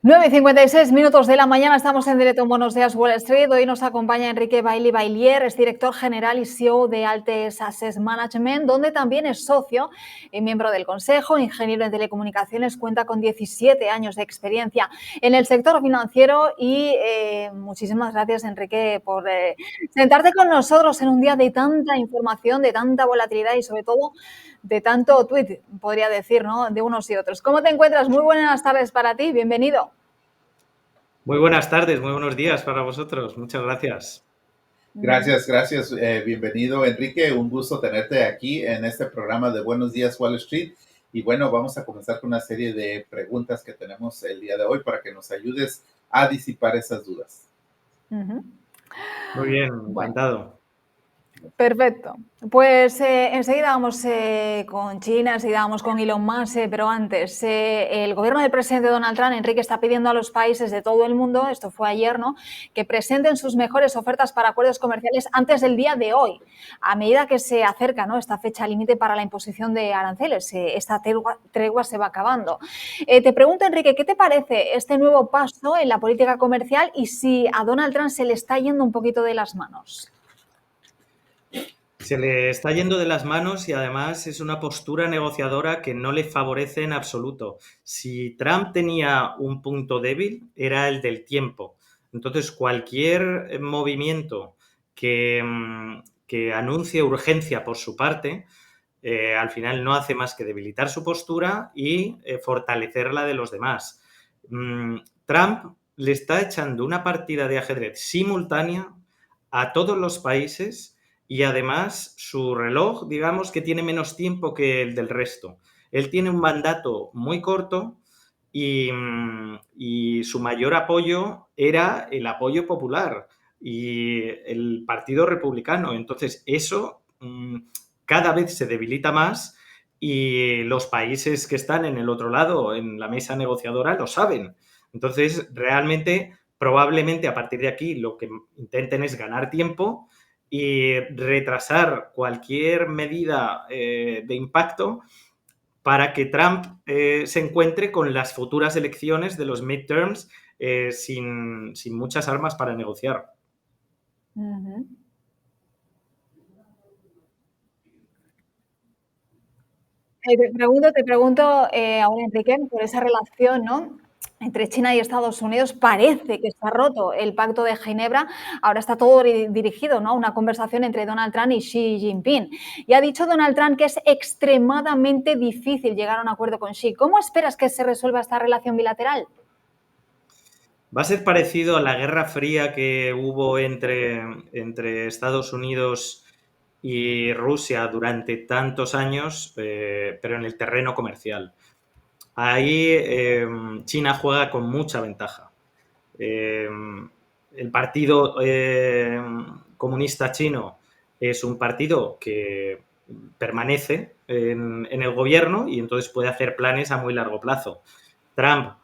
9:56 de la mañana, estamos en directo en Buenos Días Wall Street. Hoy nos acompaña Enrique Bailey Bailier, es director general y CEO de Altes Asset Management, donde también es socio y miembro del consejo, ingeniero en telecomunicaciones, cuenta con 17 años de experiencia en el sector financiero y muchísimas gracias, Enrique, por sentarte con nosotros en un día de tanta información, de tanta volatilidad y sobre todo de tanto tuit, podría decir, ¿no? De unos y otros. ¿Cómo te encuentras? Muy buenas tardes para ti, bienvenido. Muy buenas tardes, muy buenos días para vosotros. Muchas gracias. Gracias. Bienvenido, Enrique. Un gusto tenerte aquí en este programa de Buenos Días Wall Street. Y bueno, vamos a comenzar con una serie de preguntas que tenemos el día de hoy para que nos ayudes a disipar esas dudas. Muy bien, Bueno. encantado. Perfecto. Pues enseguida vamos con China, enseguida vamos con Elon Musk, pero antes, el gobierno del presidente Donald Trump, Enrique, está pidiendo a los países de todo el mundo, esto fue ayer, ¿no?, que presenten sus mejores ofertas para acuerdos comerciales antes del día de hoy, a medida que se acerca, ¿no?, esta fecha límite para la imposición de aranceles. Esta tregua se va acabando. Te pregunto, Enrique, ¿qué te parece este nuevo paso en la política comercial y si a Donald Trump se le está yendo un poquito de las manos? Se le está yendo de las manos y además es una postura negociadora que no le favorece en absoluto. Si Trump tenía un punto débil, era el del tiempo. Entonces, cualquier movimiento que anuncie urgencia por su parte, al final no hace más que debilitar su postura y fortalecer la de los demás. Trump le está echando una partida de ajedrez simultánea a todos los países y además su reloj, digamos que tiene menos tiempo que el del resto. Él tiene un mandato muy corto y su mayor apoyo era el apoyo popular y el Partido Republicano. Entonces, eso cada vez se debilita más y los países que están en el otro lado, en la mesa negociadora, lo saben. Entonces, realmente, probablemente a partir de aquí lo que intenten es ganar tiempo y retrasar cualquier medida de impacto para que Trump se encuentre con las futuras elecciones de los midterms sin muchas armas para negociar. Te pregunto ahora, Enrique, por esa relación, ¿no?, entre China y Estados Unidos. Parece que está roto el Pacto de Ginebra. Ahora está todo dirigido, ¿no?, a una conversación entre Donald Trump y Xi Jinping. Y ha dicho Donald Trump que es extremadamente difícil llegar a un acuerdo con Xi. ¿Cómo esperas que se resuelva esta relación bilateral? Va a ser parecido a la Guerra Fría que hubo entre Estados Unidos y Rusia durante tantos años, pero en el terreno comercial. Ahí China juega con mucha ventaja. El Partido Comunista Chino es un partido que permanece en el gobierno y entonces puede hacer planes a muy largo plazo. Trump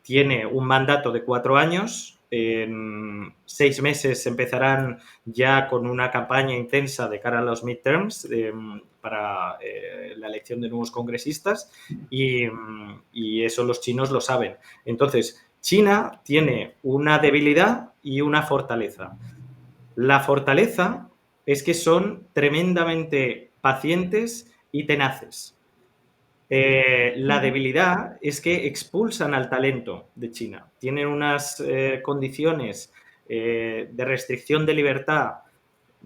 tiene un mandato de 4 años. En 6 meses empezarán ya con una campaña intensa de cara a los midterms para la elección de nuevos congresistas y eso los chinos lo saben. Entonces, China tiene una debilidad y una fortaleza. La fortaleza es que son tremendamente pacientes y tenaces. La debilidad es que expulsan al talento de China. Tienen unas condiciones de restricción de libertad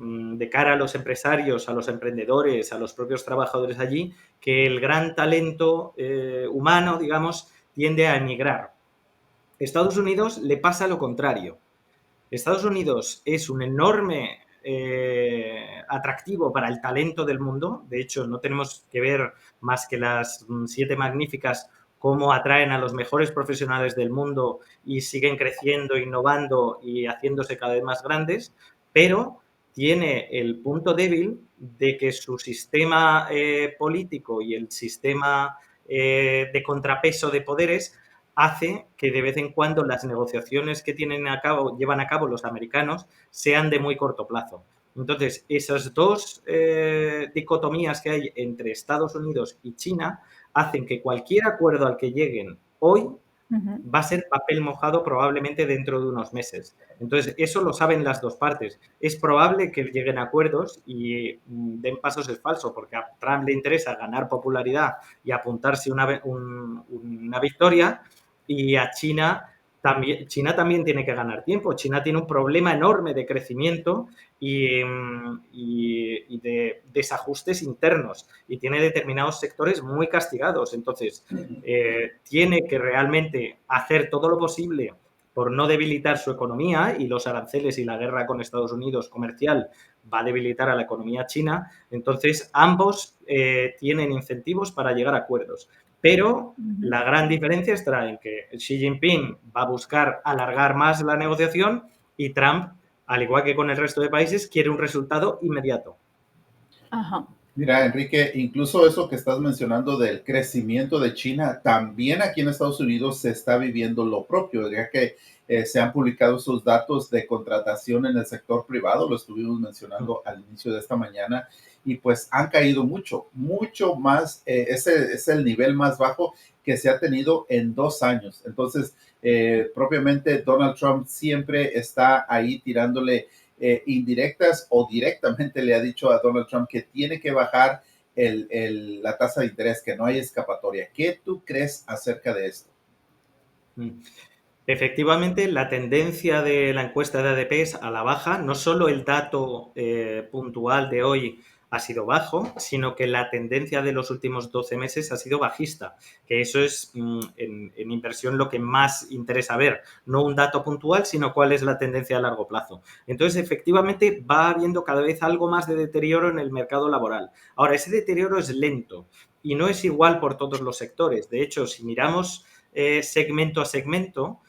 de cara a los empresarios, a los emprendedores, a los propios trabajadores allí, que el gran talento humano, digamos, tiende a emigrar. Estados Unidos le pasa lo contrario. Estados Unidos es un enorme atractivo para el talento del mundo. De hecho, no tenemos que ver más que las 7 magníficas cómo atraen a los mejores profesionales del mundo y siguen creciendo, innovando y haciéndose cada vez más grandes, pero tiene el punto débil de que su sistema político y el sistema de contrapeso de poderes hace que de vez en cuando las negociaciones que llevan a cabo los americanos sean de muy corto plazo. Entonces, esas dos dicotomías que hay entre Estados Unidos y China hacen que cualquier acuerdo al que lleguen hoy va a ser papel mojado probablemente dentro de unos meses. Entonces, eso lo saben las dos partes. Es probable que lleguen a acuerdos y den pasos es falso, porque a Trump le interesa ganar popularidad y apuntarse una victoria, y a China también tiene que ganar tiempo. China tiene un problema enorme de crecimiento y de desajustes internos, y tiene determinados sectores muy castigados. Entonces, tiene que realmente hacer todo lo posible por no debilitar su economía, y los aranceles y la guerra con Estados Unidos comercial va a debilitar a la economía china. Entonces, ambos tienen incentivos para llegar a acuerdos. Pero la gran diferencia estará en que Xi Jinping va a buscar alargar más la negociación y Trump, al igual que con el resto de países, quiere un resultado inmediato. Ajá. Mira, Enrique, incluso eso que estás mencionando del crecimiento de China, también aquí en Estados Unidos se está viviendo lo propio, ya que se han publicado esos datos de contratación en el sector privado, lo estuvimos mencionando al inicio de esta mañana, y pues han caído mucho más. Ese es el nivel más bajo que se ha tenido en 2 años. Entonces, propiamente Donald Trump siempre está ahí tirándole indirectas o directamente le ha dicho a Donald Trump que tiene que bajar la tasa de interés, que no hay escapatoria. ¿Qué tú crees acerca de esto? Efectivamente, la tendencia de la encuesta de ADP es a la baja. No solo el dato puntual de hoy ha sido bajo, sino que la tendencia de los últimos 12 meses ha sido bajista, que eso es en inversión lo que más interesa ver, no un dato puntual, sino cuál es la tendencia a largo plazo. Entonces, efectivamente, va habiendo cada vez algo más de deterioro en el mercado laboral. Ahora, ese deterioro es lento y no es igual por todos los sectores. De hecho, si miramos segmento a segmento,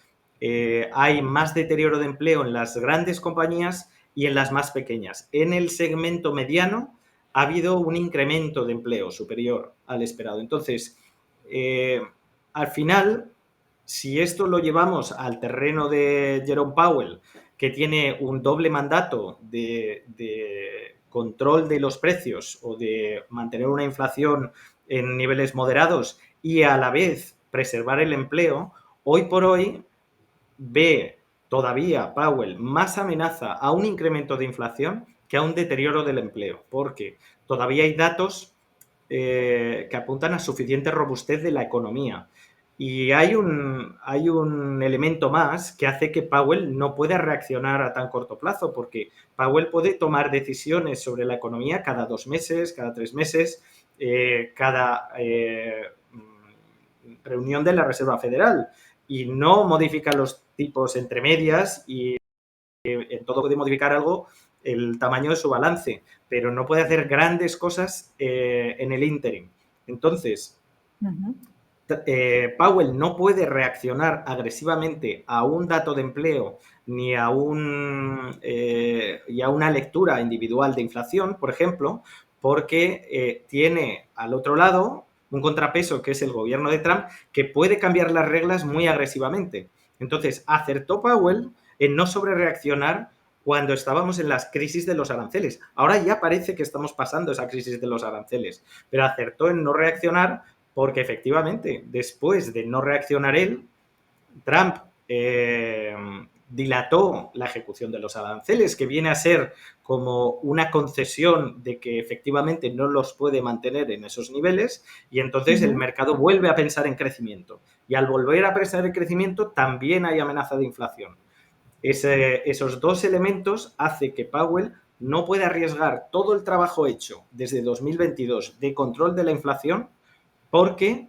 hay más deterioro de empleo en las grandes compañías y en las más pequeñas. En el segmento mediano ha habido un incremento de empleo superior al esperado. Entonces, al final, si esto lo llevamos al terreno de Jerome Powell, que tiene un doble mandato de control de los precios o de mantener una inflación en niveles moderados y a la vez preservar el empleo, hoy por hoy ve todavía Powell más amenaza a un incremento de inflación que a un deterioro del empleo, porque todavía hay datos que apuntan a suficiente robustez de la economía. Y hay un elemento más que hace que Powell no pueda reaccionar a tan corto plazo, porque Powell puede tomar decisiones sobre la economía cada 2 meses, cada 3 meses, cada reunión de la Reserva Federal, y no modifica los tipos entre medias, y en todo puede modificar algo el tamaño de su balance, pero no puede hacer grandes cosas en el ínterin. Entonces, Powell no puede reaccionar agresivamente a un dato de empleo ni a una lectura individual de inflación, por ejemplo, porque tiene al otro lado un contrapeso que es el gobierno de Trump, que puede cambiar las reglas muy agresivamente. Entonces, acertó Powell en no sobrereaccionar cuando estábamos en las crisis de los aranceles. Ahora ya parece que estamos pasando esa crisis de los aranceles, pero acertó en no reaccionar porque efectivamente, después de no reaccionar él, Trump dilató la ejecución de los aranceles, que viene a ser como una concesión de que efectivamente no los puede mantener en esos niveles, y entonces el mercado vuelve a pensar en crecimiento. Y al volver a pensar en crecimiento también hay amenaza de inflación. Esos dos elementos hacen que Powell no pueda arriesgar todo el trabajo hecho desde 2022 de control de la inflación, porque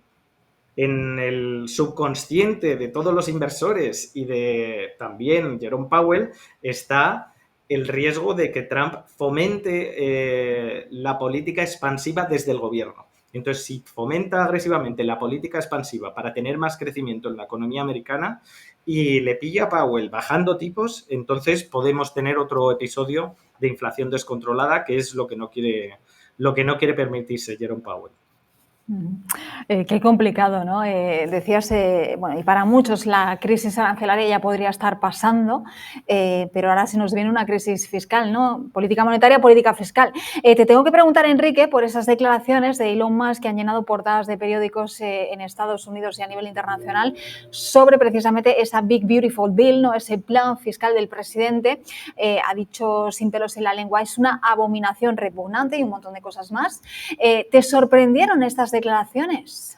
en el subconsciente de todos los inversores y de también Jerome Powell está el riesgo de que Trump fomente la política expansiva desde el gobierno. Entonces, si fomenta agresivamente la política expansiva para tener más crecimiento en la economía americana y le pilla a Powell bajando tipos, entonces podemos tener otro episodio de inflación descontrolada, que es lo que no quiere permitirse Jerome Powell. Qué complicado, ¿no? Decías, bueno, y para muchos la crisis arancelaria ya podría estar pasando, pero ahora se nos viene una crisis fiscal, ¿no? Política monetaria, política fiscal. Te tengo que preguntar, Enrique, por esas declaraciones de Elon Musk que han llenado portadas de periódicos en Estados Unidos y a nivel internacional sobre precisamente esa Big Beautiful Bill, ¿no? Ese plan fiscal del presidente. Ha dicho sin pelos en la lengua, es una abominación repugnante y un montón de cosas más. ¿Te sorprendieron estas declaraciones?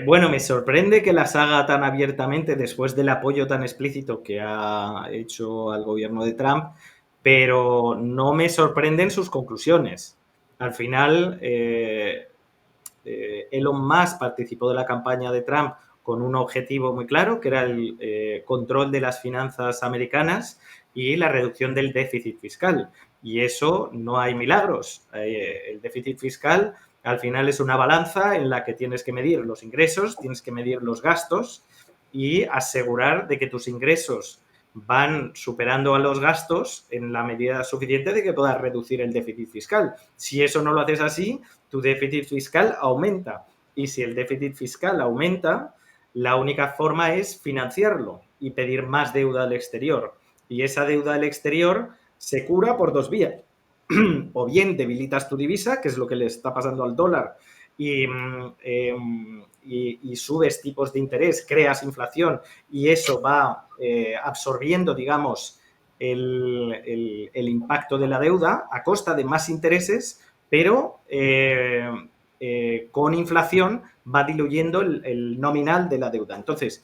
Bueno, me sorprende que las haga tan abiertamente después del apoyo tan explícito que ha hecho al gobierno de Trump, pero no me sorprenden sus conclusiones. Al final, Elon Musk participó de la campaña de Trump con un objetivo muy claro, que era el control de las finanzas americanas y la reducción del déficit fiscal. Y eso no hay milagros. El déficit fiscal al final es una balanza en la que tienes que medir los ingresos, tienes que medir los gastos y asegurar de que tus ingresos van superando a los gastos en la medida suficiente de que puedas reducir el déficit fiscal. Si eso no lo haces así, tu déficit fiscal aumenta. Y si el déficit fiscal aumenta, la única forma es financiarlo y pedir más deuda al exterior. Y esa deuda al exterior se cura por dos vías. O bien debilitas tu divisa, que es lo que le está pasando al dólar, y subes tipos de interés, creas inflación y eso va absorbiendo, digamos, el impacto de la deuda a costa de más intereses, pero con inflación va diluyendo el nominal de la deuda. Entonces,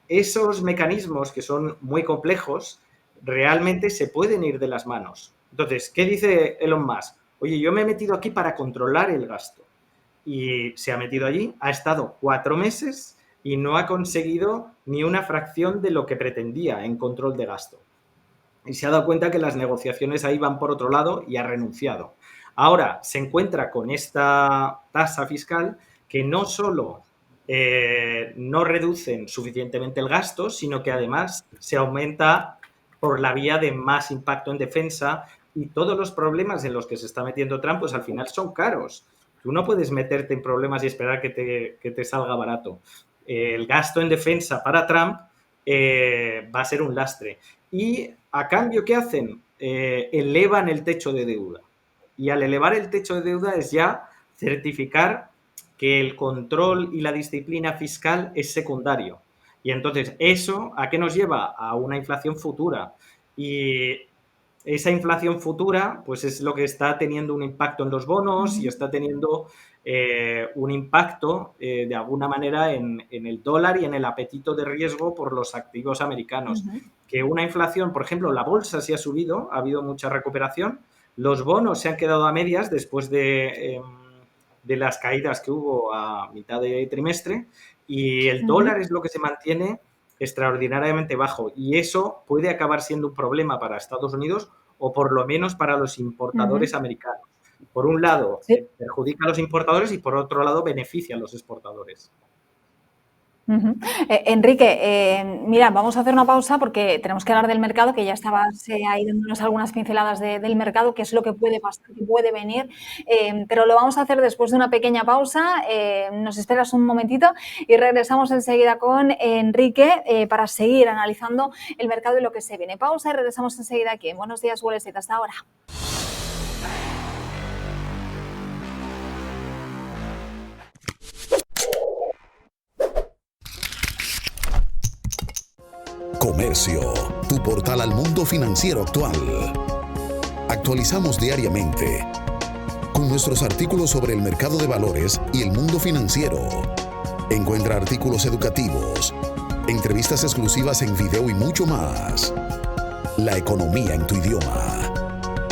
esos mecanismos que son muy complejos realmente se pueden ir de las manos. Entonces, ¿qué dice Elon Musk? Oye, yo me he metido aquí para controlar el gasto. Y se ha metido allí, ha estado 4 meses y no ha conseguido ni una fracción de lo que pretendía en control de gasto. Y se ha dado cuenta que las negociaciones ahí van por otro lado y ha renunciado. Ahora se encuentra con esta tasa fiscal que no solo no reducen suficientemente el gasto, sino que además se aumenta por la vía de más impacto en defensa, y todos los problemas en los que se está metiendo Trump, pues al final son caros. Tú no puedes meterte en problemas y esperar que te salga barato. El gasto en defensa para Trump va a ser un lastre. Y a cambio, ¿qué hacen? Elevan el techo de deuda. Y al elevar el techo de deuda es ya certificar que el control y la disciplina fiscal es secundario. Y entonces, ¿eso a qué nos lleva? A una inflación futura. Y esa inflación futura, pues es lo que está teniendo un impacto en los bonos y está teniendo un impacto de alguna manera en el dólar y en el apetito de riesgo por los activos americanos. Que una inflación, por ejemplo, la bolsa sí ha subido, ha habido mucha recuperación, los bonos se han quedado a medias después de las caídas que hubo a mitad de trimestre, y el dólar es lo que se mantiene extraordinariamente bajo, y eso puede acabar siendo un problema para Estados Unidos o por lo menos para los importadores americanos. Por un lado, perjudica a los importadores y por otro lado beneficia a los exportadores. Enrique, mira, vamos a hacer una pausa porque tenemos que hablar del mercado, que ya estabas ahí dándonos algunas pinceladas del mercado, qué es lo que puede pasar, qué puede venir, pero lo vamos a hacer después de una pequeña pausa. Nos esperas un momentito y regresamos enseguida con Enrique para seguir analizando el mercado y lo que se viene. Pausa y regresamos enseguida aquí en Buenos Días Wall Street. Hasta ahora. Comercio, tu portal al mundo financiero actual. Actualizamos diariamente con nuestros artículos sobre el mercado de valores y el mundo financiero. Encuentra artículos educativos, entrevistas exclusivas en video y mucho más. La economía en tu idioma.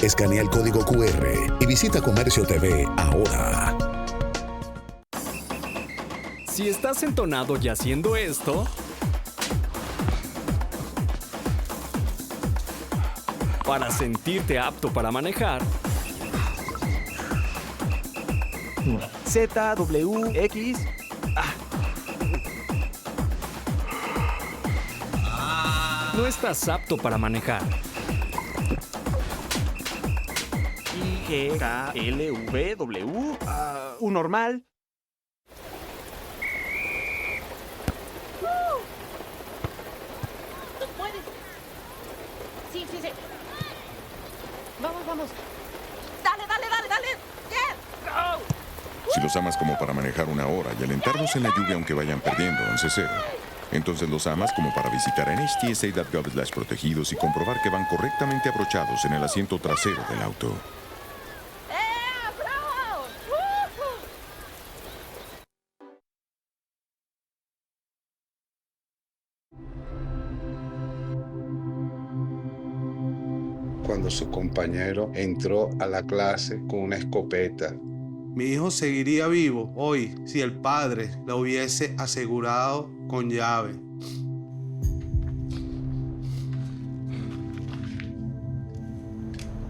Escanea el código QR y visita Comercio TV ahora. Si estás entonado y haciendo esto, para sentirte apto para manejar, ZWX. no estás apto para manejar. G, K, L, V, W. Un normal. ¿Puedes? Sí. Vamos. Dale. Yeah. Go. Si los amas como para manejar una hora y alentarlos en la lluvia aunque vayan perdiendo 11-0, entonces los amas como para visitar NHTSA.gov/protegidos y comprobar que van correctamente abrochados en el asiento trasero del auto. ¡Bravo! Cuando su compañero entró a la clase con una escopeta. Mi hijo seguiría vivo hoy si el padre lo hubiese asegurado con llave.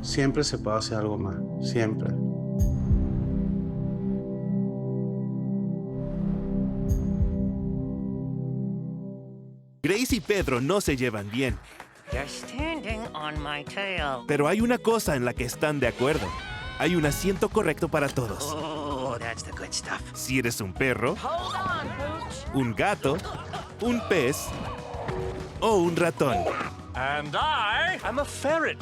Siempre se puede hacer algo más, siempre. Grace y Pedro no se llevan bien. You're standing on my tail. Pero hay una cosa en la que están de acuerdo. Hay un asiento correcto para todos. Oh, that's the good stuff. Si eres un perro, Hold on, Pooch. un gato, un pez o un ratón. And I'm a ferret.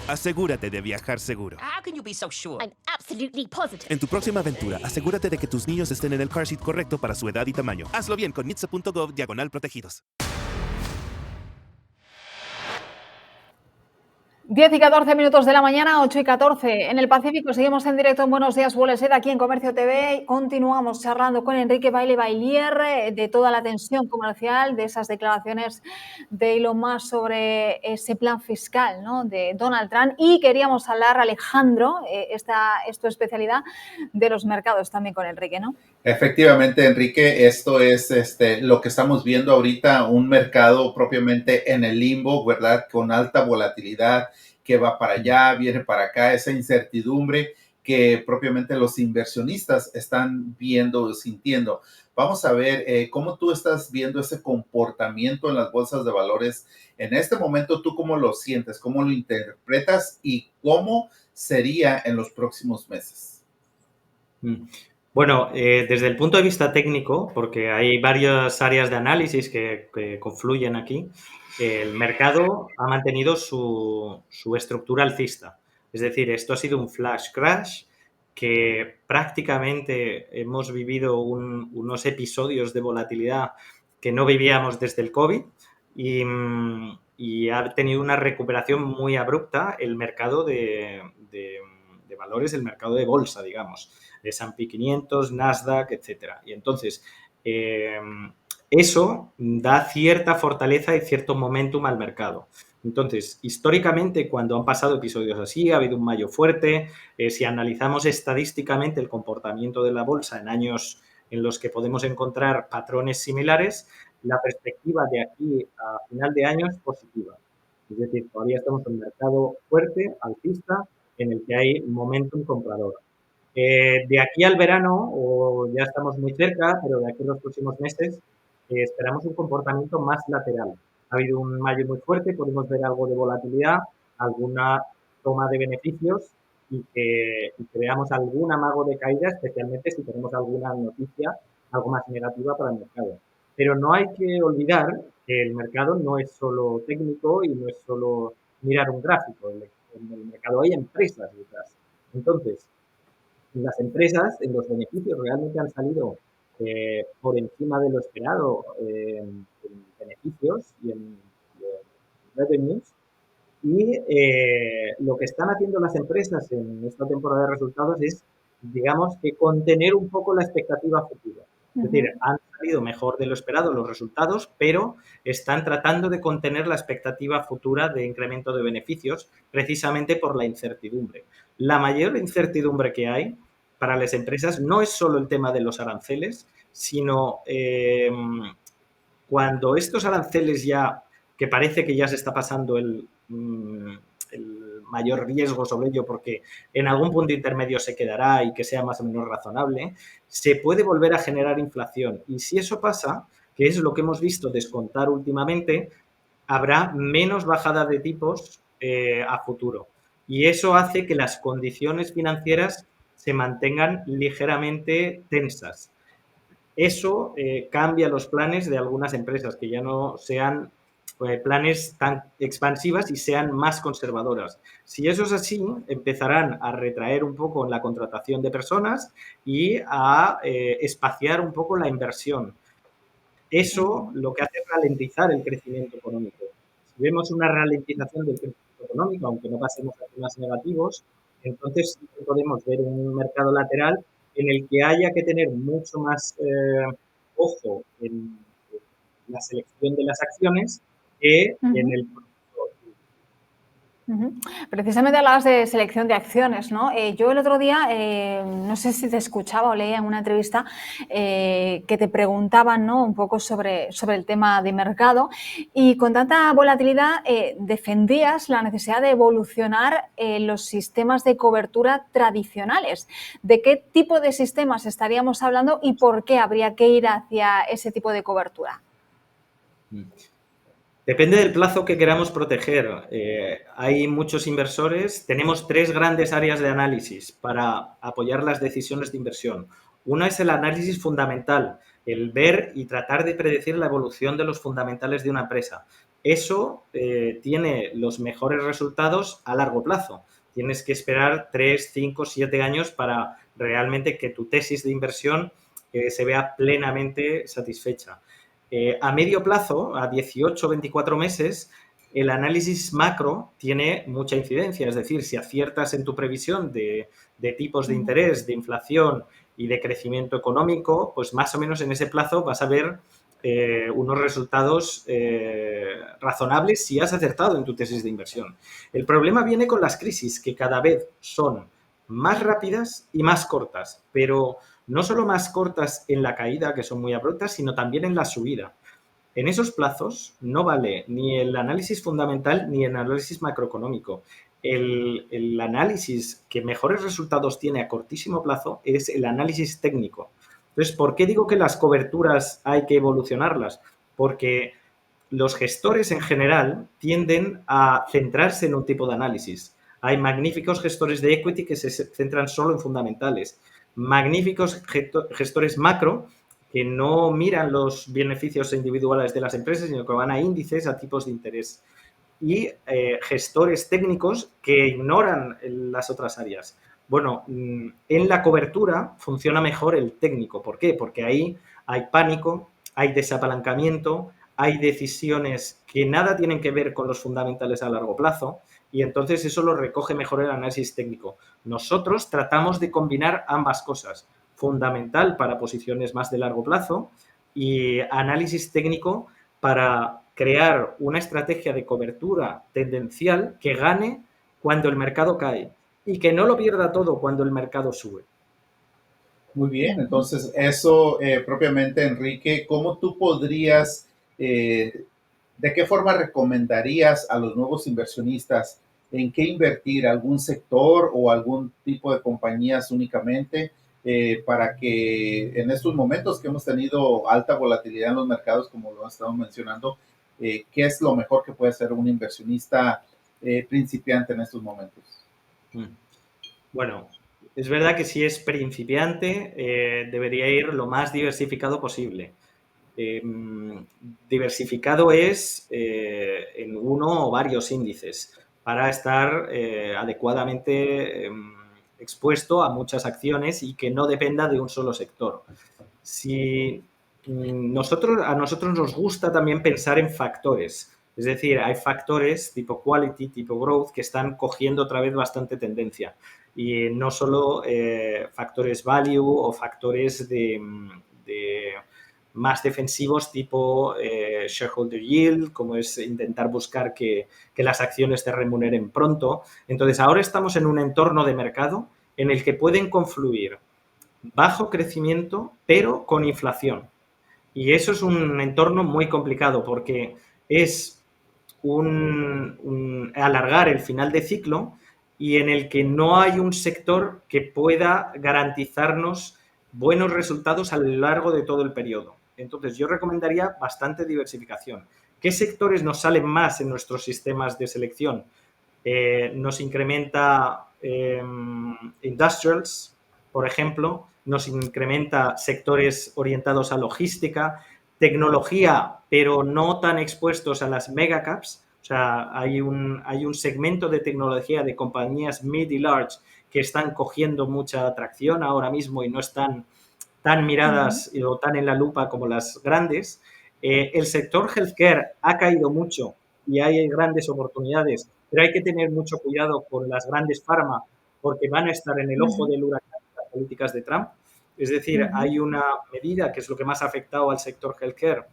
Asegúrate de viajar seguro. How can you be so sure? I'm absolutely positive. En tu próxima aventura, asegúrate de que tus niños estén en el car seat correcto para su edad y tamaño. Hazlo bien con nhtsa.gov/protegidos. 10 y 14 minutos de la mañana, 8 y 14. En el Pacífico seguimos en directo en Buenos Días Wall Street, aquí en Comercio TV. Continuamos charlando con Enrique Bailey de toda la tensión comercial, de esas declaraciones de Elon Musk sobre ese plan fiscal, ¿no?, de Donald Trump. Y queríamos hablar, Alejandro, esta es tu especialidad, de los mercados también con Enrique, ¿no? Efectivamente, Enrique, esto es lo que estamos viendo ahorita, un mercado propiamente en el limbo, ¿verdad? Con alta volatilidad, que va para allá, viene para acá, esa incertidumbre que propiamente los inversionistas están viendo, sintiendo. Vamos a ver cómo tú estás viendo ese comportamiento en las bolsas de valores en este momento. ¿Tú cómo lo sientes? ¿Cómo lo interpretas? ¿Y cómo sería en los próximos meses? Bueno, desde el punto de vista técnico, porque hay varias áreas de análisis que confluyen aquí, el mercado ha mantenido su estructura alcista. Es decir, esto ha sido un flash crash que prácticamente hemos vivido unos episodios de volatilidad que no vivíamos desde el COVID y ha tenido una recuperación muy abrupta el mercado de valores, el mercado de bolsa, digamos, de S&P 500, Nasdaq, etcétera. Y entonces, eso da cierta fortaleza y cierto momentum al mercado. Entonces, históricamente, cuando han pasado episodios así, ha habido un mayo fuerte. Si analizamos estadísticamente el comportamiento de la bolsa en años en los que podemos encontrar patrones similares, la perspectiva de aquí a final de año es positiva. Es decir, todavía estamos en un mercado fuerte, alcista, en el que hay momentum comprador. De aquí al verano, o ya estamos muy cerca, pero de aquí a los próximos meses, esperamos un comportamiento más lateral. Ha habido un mayo muy fuerte, podemos ver algo de volatilidad, alguna toma de beneficios y que veamos algún amago de caída, especialmente si tenemos alguna noticia, algo más negativa para el mercado. Pero no hay que olvidar que el mercado no es solo técnico y no es solo mirar un gráfico. En el mercado hay empresas detrás. Entonces, las empresas en los beneficios realmente han salido por encima de lo esperado en beneficios y en revenues. Y lo que están haciendo las empresas en esta temporada de resultados es, digamos, que contener un poco la expectativa futura. Es decir, han salido mejor de lo esperado los resultados, pero están tratando de contener la expectativa futura de incremento de beneficios precisamente por la incertidumbre. La mayor incertidumbre que hay para las empresas no es solo el tema de los aranceles, sino cuando estos aranceles ya, que parece que ya se está pasando el mayor riesgo sobre ello porque en algún punto intermedio se quedará y que sea más o menos razonable, se puede volver a generar inflación. Y si eso pasa, que es lo que hemos visto descontar últimamente, habrá menos bajada de tipos a futuro. y eso hace que las condiciones financieras se mantengan ligeramente tensas. Eso cambia los planes de algunas empresas, que ya no sean planes tan expansivas y sean más conservadoras. Si eso es así, empezarán a retraer un poco la contratación de personas y a espaciar un poco la inversión. Eso lo que hace es ralentizar el crecimiento económico. Si vemos una ralentización del crecimiento económico, aunque no pasemos a temas negativos, entonces sí que podemos ver un mercado lateral en el que haya que tener mucho más ojo en la selección de las acciones que en el proceso. Precisamente hablabas de selección de acciones, ¿no? Yo el otro día, no sé si te escuchaba o leía en una entrevista que te preguntaban, ¿no?, un poco sobre el tema de mercado, y con tanta volatilidad defendías la necesidad de evolucionar los sistemas de cobertura tradicionales. ¿De qué tipo de sistemas estaríamos hablando y por qué habría que ir hacia ese tipo de cobertura? Depende del plazo que queramos proteger. Hay muchos inversores. Tenemos 3 grandes áreas de análisis para apoyar las decisiones de inversión. Una es el análisis fundamental, el ver y tratar de predecir la evolución de los fundamentales de una empresa. Eso tiene los mejores resultados a largo plazo. Tienes que esperar 3, 5, 7 años para realmente que tu tesis de inversión se vea plenamente satisfecha. A medio plazo, a 18 o 24 meses, el análisis macro tiene mucha incidencia. Es decir, si aciertas en tu previsión de tipos de interés, de inflación y de crecimiento económico, pues más o menos en ese plazo vas a ver unos resultados razonables si has acertado en tu tesis de inversión. El problema viene con las crisis, que cada vez son más rápidas y más cortas, pero no solo más cortas en la caída, que son muy abruptas, sino también en la subida. En esos plazos no vale ni el análisis fundamental ni el análisis macroeconómico. El análisis que mejores resultados tiene a cortísimo plazo es el análisis técnico. Entonces, ¿por qué digo que las coberturas hay que evolucionarlas? Porque los gestores en general tienden a centrarse en un tipo de análisis. Hay magníficos gestores de equity que se centran solo en fundamentales. Magníficos gestores macro que no miran los beneficios individuales de las empresas, sino que van a índices, a tipos de interés. Y gestores técnicos que ignoran las otras áreas. Bueno, en la cobertura funciona mejor el técnico. ¿Por qué? Porque ahí hay pánico, hay desapalancamiento, hay decisiones que nada tienen que ver con los fundamentales a largo plazo, y entonces eso lo recoge mejor el análisis técnico. Nosotros tratamos de combinar ambas cosas, fundamental para posiciones más de largo plazo y análisis técnico para crear una estrategia de cobertura tendencial que gane cuando el mercado cae y que no lo pierda todo cuando el mercado sube. Muy bien, entonces eso propiamente, Enrique, ¿cómo tú podrías, de qué forma recomendarías a los nuevos inversionistas en qué invertir, algún sector o algún tipo de compañías únicamente, para que en estos momentos que hemos tenido alta volatilidad en los mercados, como lo estamos mencionando, qué es lo mejor que puede hacer un inversionista principiante en estos momentos? Bueno, es verdad que si es principiante debería ir lo más diversificado posible. Diversificado es en uno o varios índices para estar adecuadamente expuesto a muchas acciones y que no dependa de un solo sector. Si a nosotros nos gusta también pensar en factores. Es decir, hay factores tipo quality, tipo growth, que están cogiendo otra vez bastante tendencia. Y no solo factores value o factores de más defensivos tipo shareholder yield, como es intentar buscar que las acciones te remuneren pronto. Entonces, ahora estamos en un entorno de mercado en el que pueden confluir bajo crecimiento, pero con inflación. Y eso es un entorno muy complicado porque es alargar el final de ciclo y en el que no hay un sector que pueda garantizarnos buenos resultados a lo largo de todo el periodo. Entonces, yo recomendaría bastante diversificación. ¿Qué sectores nos salen más en nuestros sistemas de selección? nos incrementa industrials, por ejemplo, nos incrementa sectores orientados a logística, tecnología, pero no tan expuestos a las megacaps. O sea, hay un segmento de tecnología de compañías mid y large que están cogiendo mucha atracción ahora mismo y no están tan miradas o tan en la lupa como las grandes. El sector healthcare ha caído mucho y hay grandes oportunidades, pero hay que tener mucho cuidado con las grandes farma porque van a estar en el ojo del huracán de las políticas de Trump. Es decir, hay una medida que es lo que más ha afectado al sector healthcare,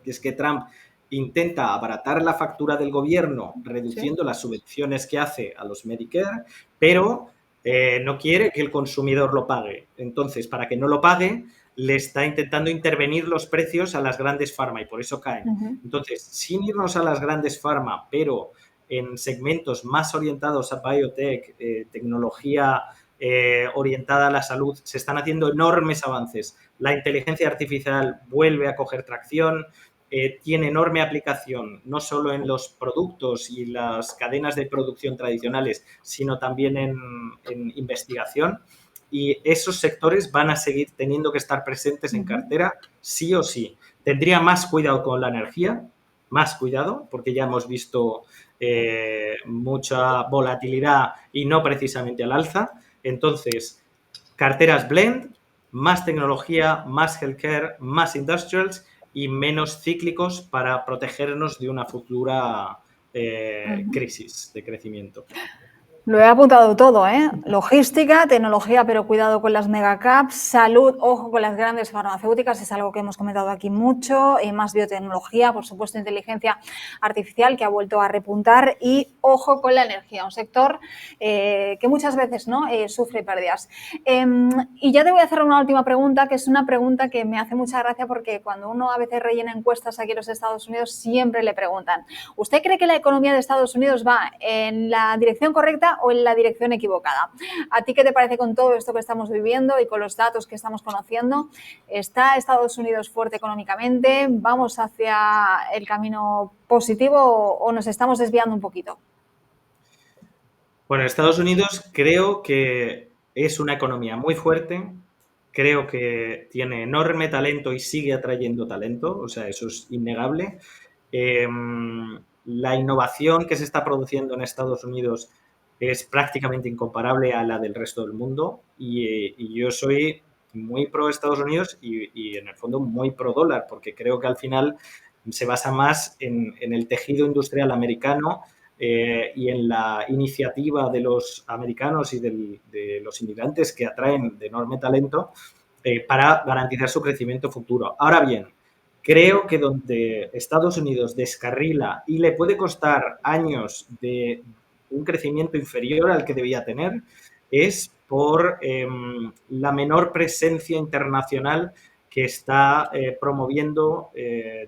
que es que Trump intenta abaratar la factura del gobierno reduciendo las subvenciones que hace a los Medicare, pero no quiere que el consumidor lo pague. Entonces, para que no lo pague, le está intentando intervenir los precios a las grandes farma y por eso caen. Entonces, sin irnos a las grandes farma, pero en segmentos más orientados a biotech, tecnología orientada a la salud, se están haciendo enormes avances. La inteligencia artificial vuelve a coger tracción, tiene enorme aplicación, no solo en los productos y las cadenas de producción tradicionales, sino también en investigación. Y esos sectores van a seguir teniendo que estar presentes en cartera sí o sí. Tendría más cuidado con la energía, más cuidado, porque ya hemos visto mucha volatilidad y no precisamente al alza. Entonces, carteras blend, más tecnología, más healthcare, más industrials y menos cíclicos para protegernos de una futura crisis de crecimiento. Lo he apuntado todo, ¿eh? Logística, tecnología, pero cuidado con las megacaps, salud, ojo con las grandes farmacéuticas, es algo que hemos comentado aquí mucho, más biotecnología, por supuesto, inteligencia artificial, que ha vuelto a repuntar, y ojo con la energía, un sector que muchas veces, ¿no?, sufre pérdidas. Y ya te voy a hacer una última pregunta, que es una pregunta que me hace mucha gracia porque cuando uno a veces rellena encuestas aquí en los Estados Unidos, siempre le preguntan, ¿usted cree que la economía de Estados Unidos va en la dirección correcta o en la dirección equivocada? ¿A ti qué te parece con todo esto que estamos viviendo y con los datos que estamos conociendo? ¿Está Estados Unidos fuerte económicamente? ¿Vamos hacia el camino positivo o nos estamos desviando un poquito? Bueno, Estados Unidos creo que es una economía muy fuerte, creo que tiene enorme talento y sigue atrayendo talento, o sea, eso es innegable. La innovación que se está produciendo en Estados Unidos es prácticamente incomparable a la del resto del mundo y yo soy muy pro Estados Unidos y en el fondo muy pro dólar, porque creo que al final se basa más en el tejido industrial americano y en la iniciativa de los americanos y de los inmigrantes que atraen de enorme talento para garantizar su crecimiento futuro. Ahora bien, creo que donde Estados Unidos descarrila y le puede costar años de un crecimiento inferior al que debía tener es por la menor presencia internacional que está promoviendo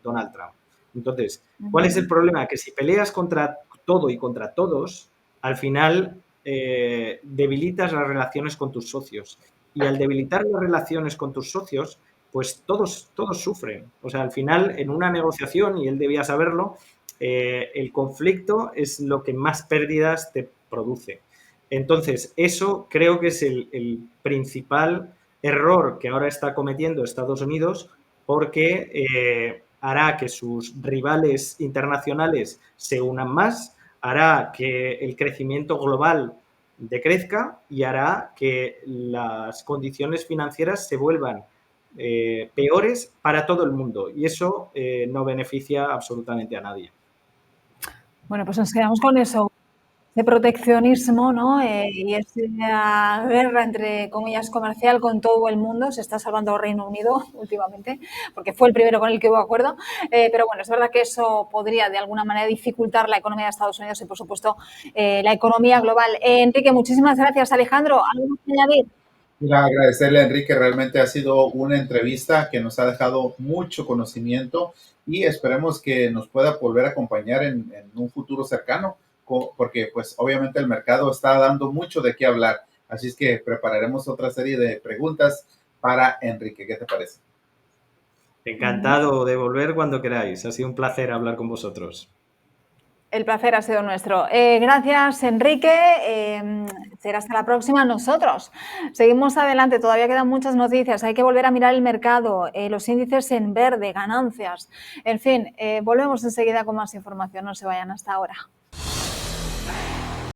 Donald Trump. Entonces, ¿cuál es el problema? Que si peleas contra todo y contra todos, al final debilitas las relaciones con tus socios. Y al debilitar las relaciones con tus socios, pues todos sufren. O sea, al final, en una negociación, y él debía saberlo, el conflicto es lo que más pérdidas te produce. Entonces, eso creo que es el principal error que ahora está cometiendo Estados Unidos, porque hará que sus rivales internacionales se unan más, hará que el crecimiento global decrezca y hará que las condiciones financieras se vuelvan peores para todo el mundo. Y eso no beneficia absolutamente a nadie. Bueno, pues nos quedamos con eso, ese proteccionismo, ¿no? Y esa guerra, entre comillas, comercial con todo el mundo. Se está salvando Reino Unido últimamente, porque fue el primero con el que hubo acuerdo. Pero bueno, es verdad que eso podría de alguna manera dificultar la economía de Estados Unidos y, por supuesto, la economía global. Enrique, muchísimas gracias. Alejandro, ¿algo más que añadir? Agradecerle a Enrique, realmente ha sido una entrevista que nos ha dejado mucho conocimiento y esperemos que nos pueda volver a acompañar en un futuro cercano, porque pues obviamente el mercado está dando mucho de qué hablar, así es que prepararemos otra serie de preguntas para Enrique. ¿Qué te parece? Encantado de volver cuando queráis, ha sido un placer hablar con vosotros. El placer ha sido nuestro. Gracias, Enrique. Será hasta la próxima. Nosotros seguimos adelante. Todavía quedan muchas noticias. Hay que volver a mirar el mercado, los índices en verde, ganancias. En fin, volvemos enseguida con más información. No se vayan hasta ahora.